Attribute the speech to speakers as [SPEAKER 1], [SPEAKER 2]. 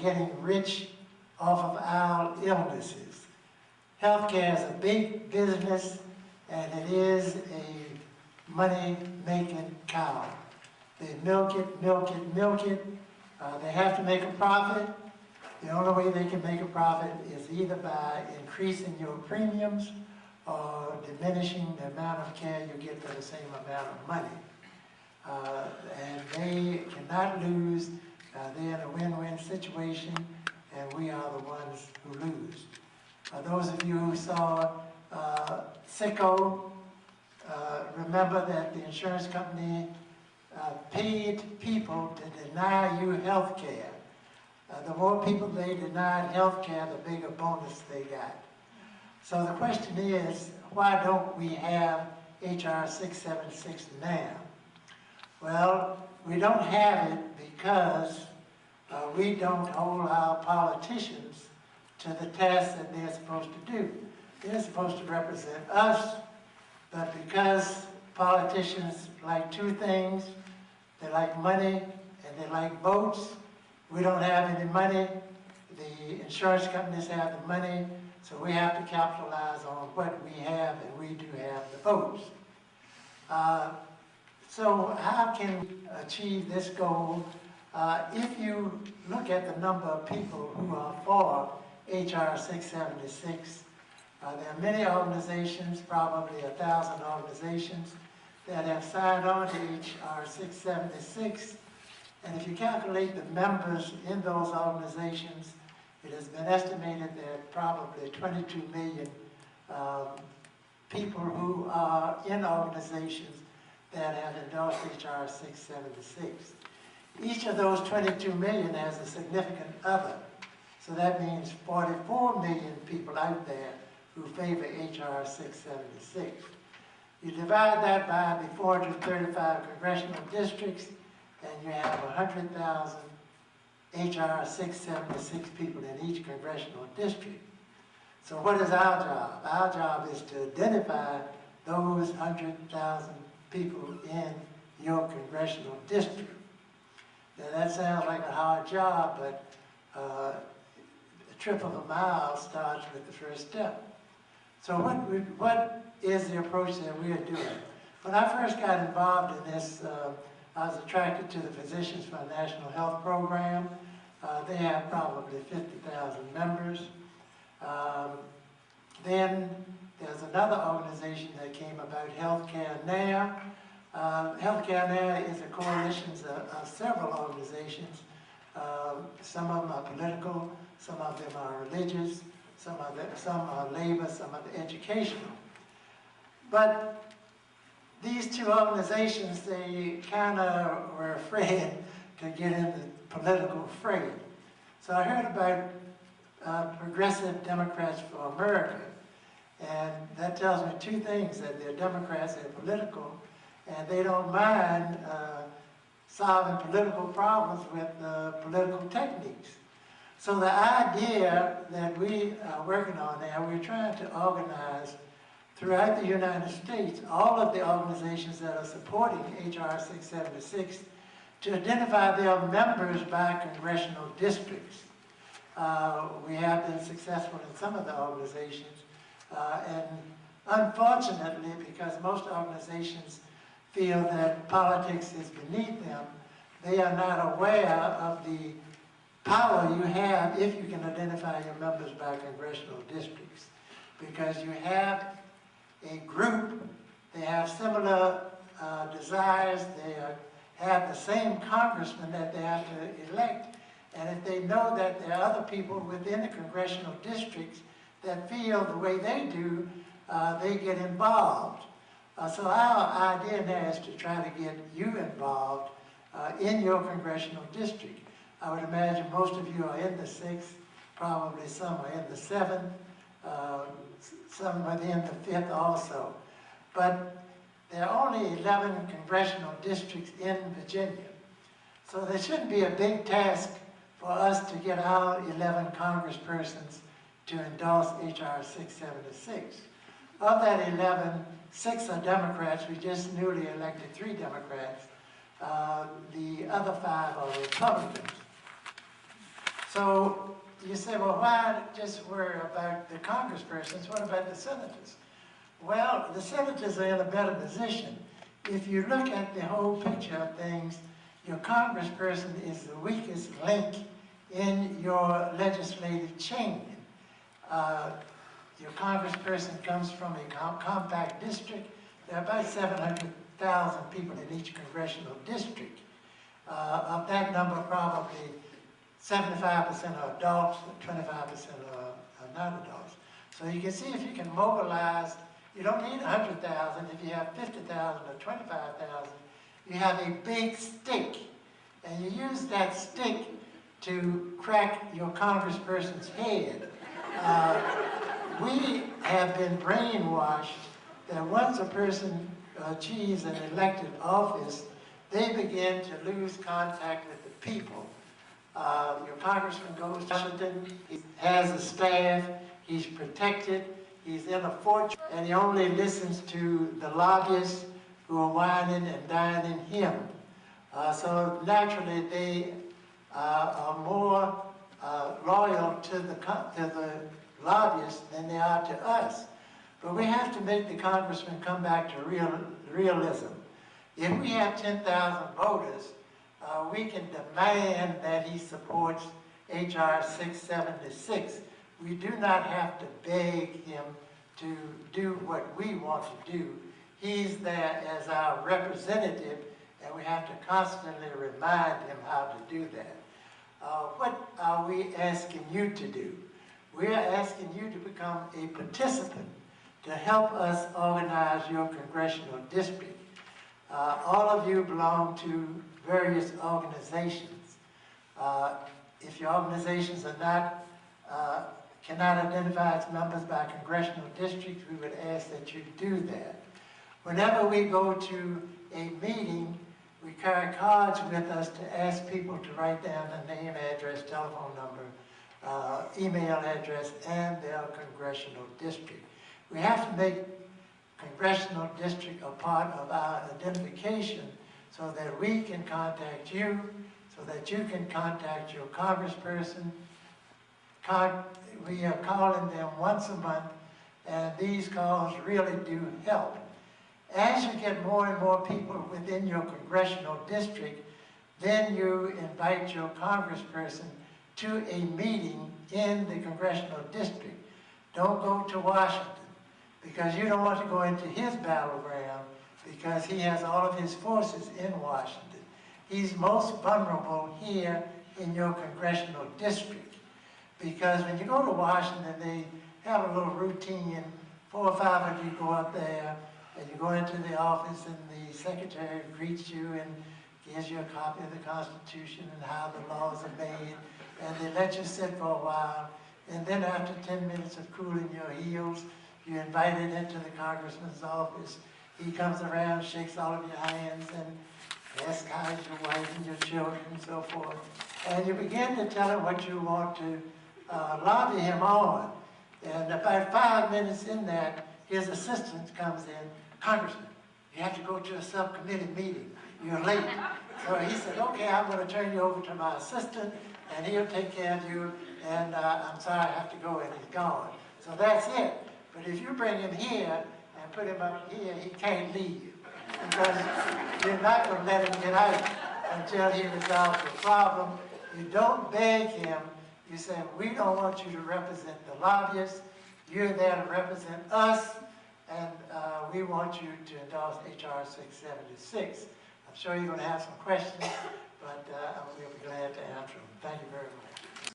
[SPEAKER 1] getting rich off of our illnesses. Healthcare is a big business, and it is a money-making cow. They milk it, milk it, milk it. They have to make a profit. The only way they can make a profit is either by increasing your premiums or diminishing the amount of care you get for the same amount of money. And they cannot lose. They're in a win-win situation, and we are the ones who lose. Those of you who saw Sicko, remember that the insurance company paid people to deny you health care. The more people they denied health care, the bigger bonus they got. So the question is, why don't we have H.R. 676 now? Well, we don't have it because we don't hold our politicians to the task that they're supposed to do. They're supposed to represent us, but because politicians like two things, they like money and they like votes. We don't have any money. The insurance companies have the money, so we have to capitalize on what we have, and we do have the votes. So how can we achieve this goal? If you look at the number of people who are for H.R. 676, there are many organizations, probably 1,000 organizations, that have signed on to H.R. 676. And if you calculate the members in those organizations, it has been estimated that probably 22 million people who are in organizations that have endorsed H.R. 676. Each of those 22 million has a significant other. So that means 44 million people out there who favor H.R. 676. You divide that by the 435 congressional districts, and you have 100,000 H.R. 676 people in each congressional district. So what is our job? Our job is to identify those 100,000 people in your congressional district. Now that sounds like a hard job, but a trip of a mile starts with the first step. So what is the approach that we are doing? When I first got involved in this, I was attracted to the Physicians for a National Health Program. They have probably 50,000 members. Then there's another organization that came about, Healthcare Now. Healthcare Now is a coalition of several organizations. Some of them are political, some of them are religious, some are labor, some are educational. But these two organizations, they kind of were afraid to get in the political fray. So I heard about Progressive Democrats for America, and that tells me two things, that they're Democrats, they're political, and they don't mind solving political problems with political techniques. So the idea that we are working on now, we're trying to organize throughout the United States all of the organizations that are supporting H.R. 676 to identify their members by congressional districts. We have been successful in some of the organizations, and unfortunately, because most organizations feel that politics is beneath them, they are not aware of the power you have if you can identify your members by congressional districts. Because you have a group, they have similar desires, they have the same congressman that they have to elect, and if they know that there are other people within the congressional districts that feel the way they do, they get involved. So our idea now is to try to get you involved in your congressional district. I would imagine most of you are in the 6th, probably some are in the 7th, some are in the 5th also. But there are only 11 congressional districts in Virginia. So there shouldn't be a big task for us to get our 11 congresspersons to endorse H.R. 676. Of that 11, 6 are Democrats. We just newly elected 3 Democrats. The other 5 are Republicans. So you say, well, why just worry about the congresspersons? What about the senators? Well, the senators are in a better position. If you look at the whole picture of things, your congressperson is the weakest link in your legislative chain. Your congressperson comes from a compact district. There are about 700,000 people in each congressional district. Of that number, probably 75% are adults, 25% are not adults. So you can see if you can mobilize, you don't need 100,000. If you have 50,000 or 25,000, you have a big stick. And you use that stick to crack your congressperson's head. We have been brainwashed that once a person achieves an elected office, they begin to lose contact with the people. Your congressman goes to Washington, he has a staff, he's protected, he's in a fortress, and he only listens to the lobbyists who are whining and dining him. So naturally, they are more loyal to the lobbyists than they are to us. But we have to make the congressman come back to realism. If we have 10,000 voters, we can demand that he supports H.R. 676. We do not have to beg him to do what we want to do. He's there as our representative, and we have to constantly remind him how to do that. What are we asking you to do? We are asking you to become a participant to help us organize your congressional district. All of you belong to various organizations. If your organizations are not, cannot identify its members by congressional districts, we would ask that you do that. Whenever we go to a meeting, we carry cards with us to ask people to write down their name, address, telephone number, email address, and their congressional district. We have to make congressional district a part of our identification so that we can contact you, so that you can contact your congressperson. We are calling them once a month, and these calls really do help. As you get more and more people within your congressional district, then you invite your congressperson to a meeting in the congressional district. Don't go to Washington, because you don't want to go into his battleground, because he has all of his forces in Washington. He's most vulnerable here in your congressional district, because when you go to Washington, they have a little routine. 4 or 5 of you go up there, and you go into the office, and the secretary greets you and gives you a copy of the Constitution and how the laws are made, and they let you sit for a while, and then after 10 minutes of cooling your heels, you're invited into the congressman's office. He comes around, shakes all of your hands, and asks how's your wife and your children and so forth. And you begin to tell him what you want to lobby him on. And about 5 minutes in that, his assistant comes in, Congressman, you have to go to a subcommittee meeting. You're late. So he said, okay, I'm going to turn you over to my assistant, and he'll take care of you, and I'm sorry I have to go, and he's gone. So that's it. But if you bring him here and put him up here, he can't leave, because you're not going to let him get out until he resolves the problem. You don't beg him. You say, we don't want you to represent the lobbyists. You're there to represent us, and we want you to endorse H.R. 676. I'm sure you're going to have some questions, but we'll be glad to answer them. Thank you very much.